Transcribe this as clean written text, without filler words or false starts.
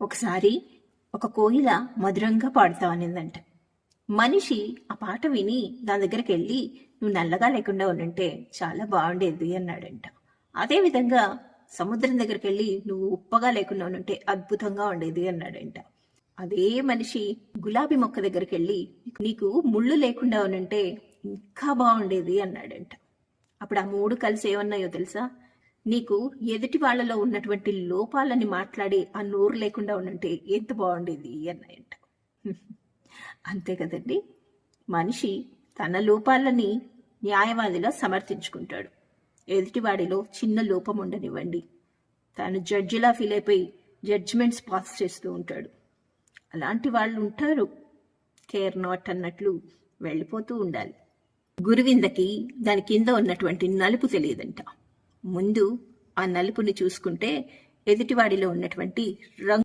ఒకసారి ఒక కోయిల మధురంగా పాడుతా అనిందంట. మనిషి ఆ పాట విని దాని దగ్గరికి వెళ్ళి, నువ్వు నల్లగా లేకుండా ఉండుంటే చాలా బాగుండేది అన్నాడంట. అదేవిధంగా సముద్రం దగ్గరికి వెళ్ళి, నువ్వు ఉప్పగా లేకుండా ఉండుంటే అద్భుతంగా ఉండేది అన్నాడంట. అదే మనిషి గులాబీ మొక్క దగ్గరికి వెళ్ళి, నీకు ముళ్ళు లేకుండా ఉండుంటే ఇంకా బాగుండేది అన్నాడంట. అప్పుడు ఆ మూడు కలిసి ఏమన్నాయో తెలుసా? నీకు ఎదుటి వాళ్ళలో ఉన్నటువంటి లోపాలని మాట్లాడి ఆ నోరు లేకుండా ఉండుంటే ఎంత బాగుండేది అన్నాయంట. అంతే కదండి, మనిషి తన లోపాలని న్యాయవాదిలా సమర్థించుకుంటాడు. ఎదుటివాడిలో చిన్న లోపం ఉండనివ్వండి, తాను జడ్జిలా ఫీల్ అయిపోయి జడ్జిమెంట్స్ పాస్ చేస్తూ ఉంటాడు. అలాంటి వాళ్ళు ఉంటారు, కేర్ నాట్ అన్నట్లు వెళ్ళిపోతూ ఉండాలి. గురువిందకి దాని కింద ఉన్నటువంటి నలుపు తెలియదంట. ముందు ఆ నలుపుని చూసుకుంటే ఎదుటివాడిలో ఉన్నటువంటి రంగు